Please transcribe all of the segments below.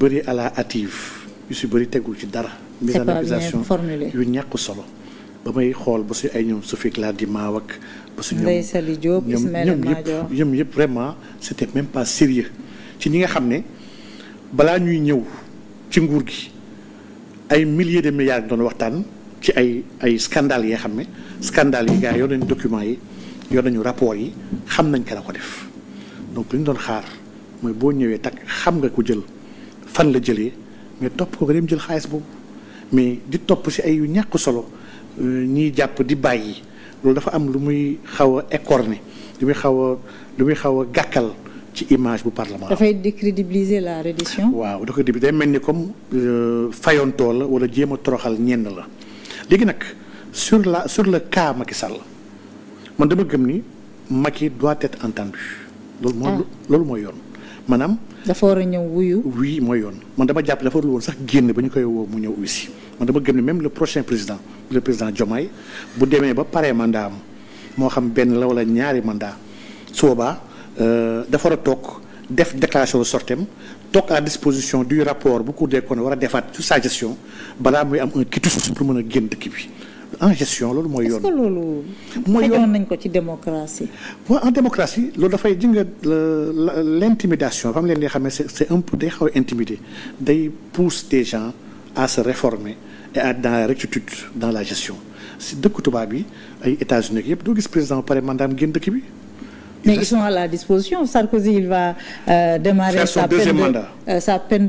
bëri à la hâtive yu si bëri tegul ci dara. mise en accusation yu ñàkk solo. ba may xool ba si ay ñoom Sophie Gladima ak. ba si ñoom Ndeye Saly Diop Ismaïla Madior ñoom yëpp vraiment c'était même pas sérieux ci ñi nga xam ne balaa ñuy ñëw ci nguur gi ay milliers de milliards doon waxtaan ci ay scandales yi nga xam ne scandales yi gars yi yor nañu documents yi yor nañu rapports yi xam nañ ka la ko def donc li ñu doon xaar mooy boo ñëwee takk xam nga ko jël fan la jëlee mais topp ko nga dem jël xaalis boobu mais di topp si ay yu ñàkk solo. ñiy jàpp di bàyyi loolu dafa am lu muy xaw a écorné lu muy xaw a gàkkal ci image bu parlement. dafay décrédibiliser la reddition. waaw da ko day mel ni comme fayantoo la wala jéem a toroxal ñenn la léegi nag sur le cas Macky Sall man dama gëm ni Macky doit être entendu. loolu mooy yoon maanaam. dafa war a ñëw wuyu. oui mooy yoon man dama jàpp dafa warul woon sax génn ba ñu koy woo mu ñëw aussi man dama gëm ni même le prochain président le président Diomaye bu demee ba pare mandat am moo xam benn la wala ñaari mandat su boobaa dafa war a toog def déclaration de sortem toog à disposition du rapport bu Cour des comptes war a defaat sur sa gestion balaa muy am un quitus pour mën a génn dëkk bi en gestion loolu mooy yoon. est-ce que loolu. mooy yoon nañ ko ci démocratie. waaw en démocratie loolu dafay ji nga l'intimidation xam leen li xam ne c'est un peu day xaw a intimider day pousse des gens à se réformer et à dans la rectitude dans la gestion si dëkk tubaab yi ay États-Unis yëpp doo gis président ba pare mandaam génn dëkk bi. mais ils sont à la disposition. Sarkozy il va démarrer sa peine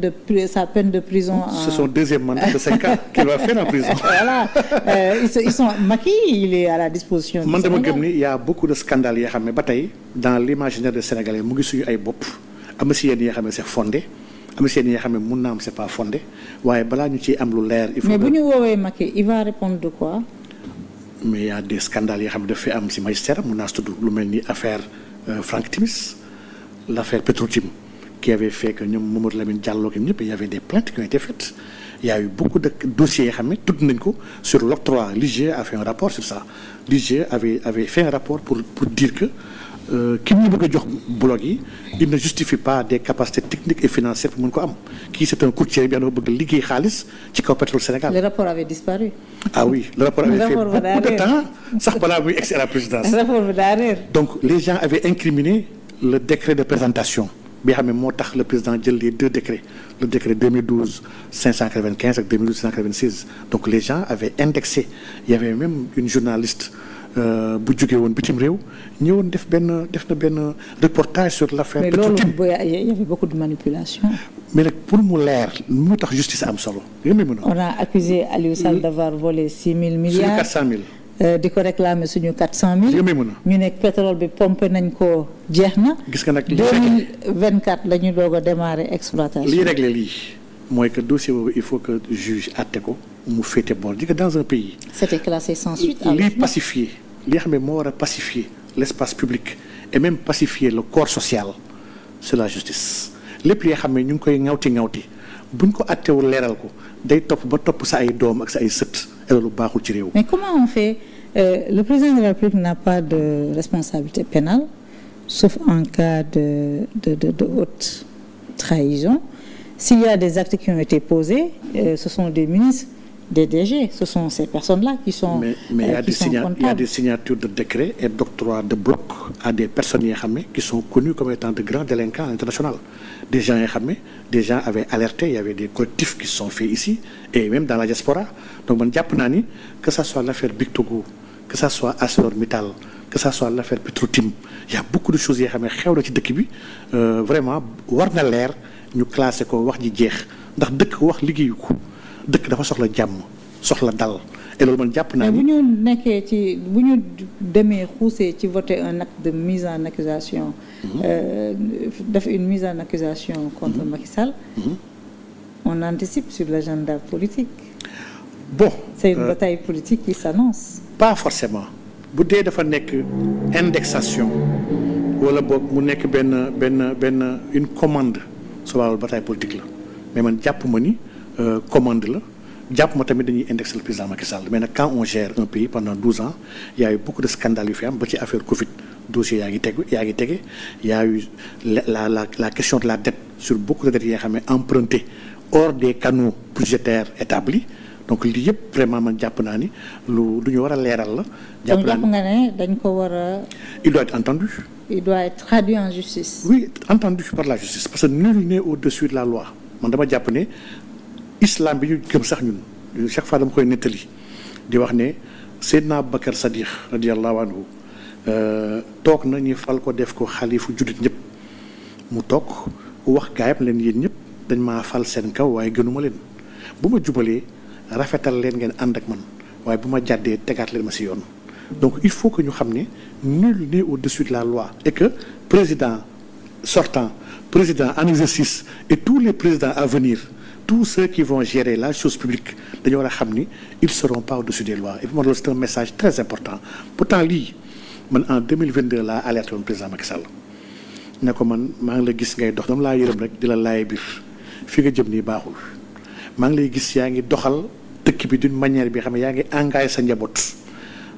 de prison. C'est son deuxième mandat de 5 ans qu'il va faire en prison. Voilà ils sont Macky il est à la disposition. man dama gëm ni y a beaucoup de scandales yoo xam ne ba tey dans l'imaginaire des Sénégalais mu ngi suñu ay bopp am na si yenn yoo xam ne c'est fondé am na si yenn yoo xam ne mun naa am c'est pas fondé waaye balaa ñu ciy am lu leer. il faut mais bu ñu woowee Macky il va répondre de quoi. mais il y a des scandales yoo xam ne daf fi am si magistère mun naa si tudd lu mel ni affaire Franck Timis l'affaire Petrotim qui avait fait que ñoom Mamadou Lamine Diallo ak ñëpp il y avait des plaintes qui ont été faites il y a eu beaucoup de dossiers yoo xam ne tudd nañ ko sur l'octroi l'IGE a fait un rapport sur ça l'IGE avait fait un rapport pour dire que ki ñu bëgg a jox blog yi il ne justifie pas des capacités techniques et financières pour mën ko am kii c'est un courtier bi dafa bëgg liggéey xaalis ci kaw pétrole Sénégal. Le rapport avait disparu. Ah oui, le rapport avait fait beaucoup de temps sax balaa muy egsi à la présidence. Le rapport bi daa réer. Donc les gens avaient incriminé le décret de présentation bi xam ne moo tax le président jël les deux décrets le décret 2012-595 ak 2012-596 donc les gens avaient indexé il y avait même une journaliste bu jógee woon bitim réew ñëwoon def na benn reportage sur l'affaire Petrotim. Mais loolu il y avait beaucoup de manipulation. mais nag pour mu leer mu tax justice am solo. on a accusé Aliou Sall d'avoir volé 6 000 milliards. sur 400 000. di ko réclamer suñu 400 000. ñu nekk pétrole bi pompé nañ ko jeex na. gis nga nag 2024 la ñu doog a démarrer exploitation. lii réglé lii mooy que dossier boobu il faut que juge àtte ko mu féete boor di que dans un pays. C'était classé sans suite. lii pacifier li nga xam ne moo war a pacifier l'espace public et même pacifier le corps social c'est la justice lépp li nga xam ne ñu ngi koy ŋawti buñ ko àttewul leeral ko day topp ba topp sa ay doom ak sa ay sët et loolu baaxul ci réew. Mais comment on fait le président de la République n'a pas de responsabilité pénale sauf en cas de haute trahison. S'il y a des actes qui ont été posés ce sont des ministres des DG ce sont ces personnes-là qui sont mais il y a des signatures de décrets et d'octroi de bloc à des personnes yoo xam ne qui sont connues comme étant de grands délinquants internationaux des gens yoo xam ne des gens avaient alerté il y avait des collectifs qui se sont faits ici et même dans la diaspora donc man jàpp naa ni que ça soit l'affaire Big Togo que ça soit ArcelorMittal que ça soit l'affaire Petrotim il y a beaucoup de choses yoo xam ne xew na ci dëkk bi vraiment war na leer ñu classé ko wax ji jeex ndax dëkk wax liggéeyu ko dëkk dafa soxla jàmm soxla dal et loolu man jàpp naa ni. bu ñu nekkee ci bu ñu demee xuusee ci voter un acte de mise en accusation def une mise en accusation contre Macky Sall. On anticipe sur l'agenda politique. Bon c'est une bataille politique qui s'annonce. Pas forcément bu dee dafa nekk indexation wala boog mu nekk benn une commande su wàllu bataille politique la mais man jàpp ma ni commande la jàpp ma tamit dañuy indexer le président Macky Sall mais nag quand on gère un pays pendant 12 ans il y a eu beaucoup de scandales yu fi am ba ci affaire Covid dossier yaa ngi tege il y a eu la question de la dette sur beaucoup de dettes yi nga xam ne emprunté hors des canaux budgétaires établis donc lii yëpp vraiment man jàpp naa ni lu ñu war a leeral la. jàpp nga ne dañ ko war a. il doit être entendu. il doit être traduit en justice. oui entendu par la justice parce que nul n'est au-dessus de la loi man dama jàpp ne islam bi ñu gëm sax ñun chaque fois dama koy nettali di wax ne Seydina Bakar Sadiq radiyallahu anhu toog na ñu fal ko def ko xalifu jullit ñëpp mu toog wax gaayam leen yéen ñëpp dañ maa fal seen kaw waaye gënuma leen bu ma jubalee rafetal leen ngeen ànd ak man waaye bu ma jàddee tegaat leen ma ci yoon donc il faut que ñu xam ne nul n'est au-dessus de la loi et que président sortant président en exercice et tous les présidents à venir tous ceux qui vont gérer la chose publique dañoo war a xam ni ils seront pas au-dessus des lois et puis man loolu c'est un message très important pourtant lii man en 2022 laa alerté woon président Macky Sall ne ko man maa ngi la gis ngay dox dama laa yërëm rek di la laay biir fi nga jëm nii baaxul maa ngi lay gis yaa ngi doxal dëkk bi d'une manière bi xam ne yaa ngi engagé sa njaboot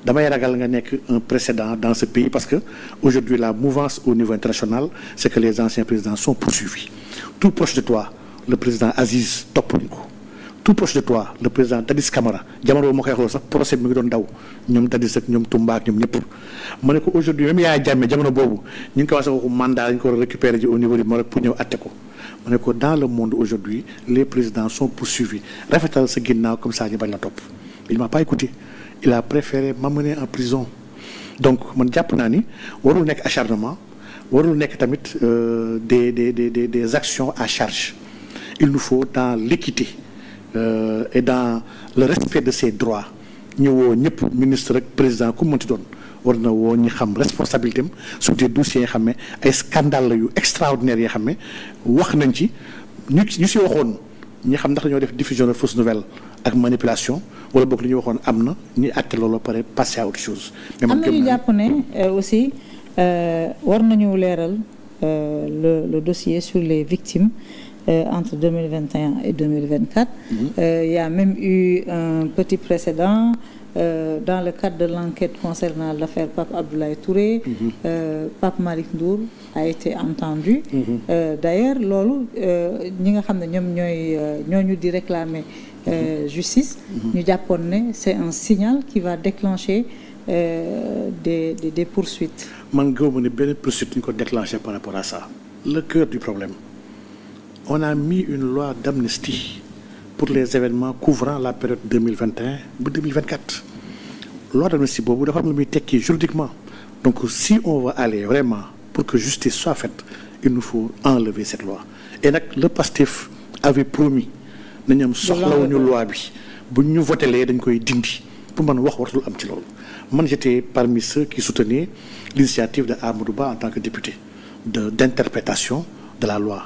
damay ragal nga nekk un précédent dans ce pays parce que aujourd'hui la mouvance au niveau international c'est que les anciens présidents sont poursuivis tout proche de toi le président Aziz topp nañ ko tout proche de toi le président Dadis Camara jamono moo koy wax loolu sax procès bi mi ngi doon daw ñoom Dadis ak ñoom Toumba ak ñoom ñëpp ma ne ko aujourd'hui même Yaya Jammeh jamono boobu ñu ngi commencé waxu mandat dañu ko war a récupérer ji au niveau du Maroc pour ñëw atte ko ma ne ko dans le monde aujourd'hui les présidents sont poursuivis rafetal sa ginnaaw comme ça ñu bañ la topp il m'a pas écouté il a préféré m'amener en prison donc man jàpp naa ni warul nekk acharnement warul nekk tamit des actions à charge il nous faut dans l'équité et dans le respect de ses droits ñu woo ñëpp ministre ak président ku mënti doon war na woo ñi xam responsabilité am sur des dossiers yi xam ne ay scandale la yu extraordinaire yi xam ne wax nañ ci ñu si waxoon ñi xam ndax dañoo def diffusion de fausses nouvelles ak manipulation wala boog li ñu waxoon am na ñi àtte loolu pare passer à autre chose. mais am na ñu jàpp ne aussi war nañu leeral le dossier sur les victimes. Entre 2021 et 2024. Il y a même eu un petit précédent dans le cadre de l'enquête concernant l'affaire Pape Abdoulaye Touré. Pape Malick Ndour a été entendu. D'ailleurs loolu ñi nga xam ne ñooñu di réclamer justice. ñu jàppoon ne c'est un signal qui va déclencher des poursuites. man gëwuma ne benn poursuite ñu ko déclencher par rapport à ça. Le cœur du problème. On a mis une loi d'amnistie pour les événements couvrant la période 2021 ba 2024 loi d'amnistie boobu dafa am lu muy tekki juridiquement donc si on va aller vraiment pour que justice soit faite il nous faut enlever cette loi et nag le PASTEF avait promis nañu am soxlawuñu loi bi bu ñu votelee dañ koy dindi pour man wax wartul am ci loolu man j'étais parmi ceux qui soutenaient l'initiative de Amadou Ba en tant que député d'interprétation de la loi.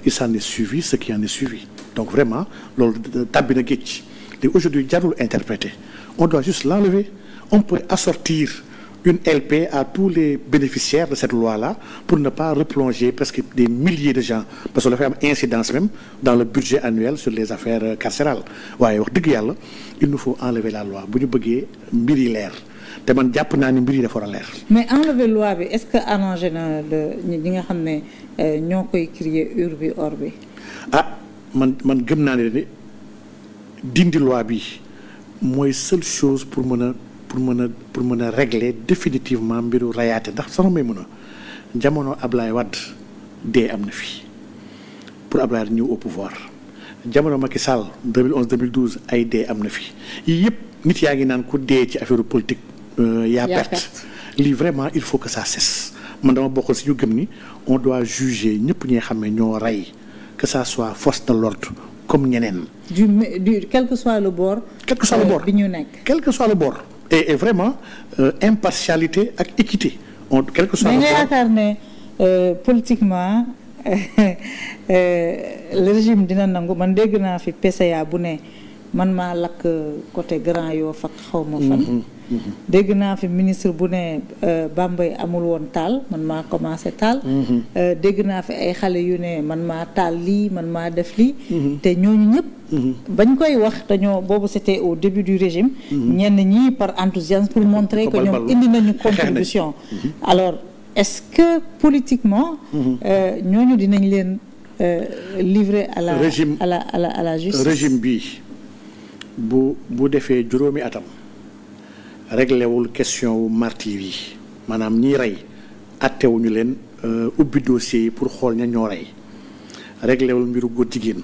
Il s'en est suivi ce qui en est suivi donc vraiment loolu tàbbi na géej te aujourd'hui jarul interpréter on doit juste l'enlever on peut assortir une LP à tous les bénéficiaires de cette loi-là pour ne pas replonger presque des milliers de gens parce que dafay am incidence même dans le budget annuel sur les affaires carcérales waaye wax dëgg yàlla il nous faut enlever la loi bu ñu bëggee mbir yi leer te man jàpp naa ni mbir yi dafa war a leer. mais enlever loi bi est-ce que arrangé na ñi nga xam ne ñoo koy crier urbi orbi. ah man gëm naa ne dindi loi bi mooy seule chose pour mën a régler définitivement mbiru rayaate ndax soxna may mën a jamono Ablaye Wade dee am na fi pour Ablaye ñëw au pouvoir jamono Macky Sall 2011 2012 ay dee am na fi yii yëpp nit yaa ngi naan ku dee ci affaire politique. yaa perte lii vraiment il faut que ça cesse man dama bokk si ñu gëm ni on doit juger ñëpp ñi nga xam ne ñoo rey que ça soit force de l'ordre comme ñeneen. quel que soit le bord. quel que soit le bord bi ñu nekk. quel que soit le bord. et vraiment impartialité ak équité. quel que soit le bord mais nga yaakaar ne politiquement le régime dina nangu man dégg naa fi PCA bu ne man maa lakk côté Grand Yoff ak xaw ma fan. dégg naa fi ministre bu ne Bambey amul woon taal man maa commencé taal. dégg naa fi ay xale yu ne man maa taal lii man maa def lii. te ñooñu ñëpp. bañ koy wax dañoo boobu c'était au début du régime. ñenn ñi par enthousiasme pour montrer que ñoom indi nañu contribution. alors est-ce que politiquement. ñooñu dinañ leen livrés à la régime à la justice. régime bii bu defee juróomi atam réglewul question wu martyr yi maanaam ñiy rey attewuñu leen ubbi dossier yi pour xool ña ñoo rey réglewul mbiru góor jigéen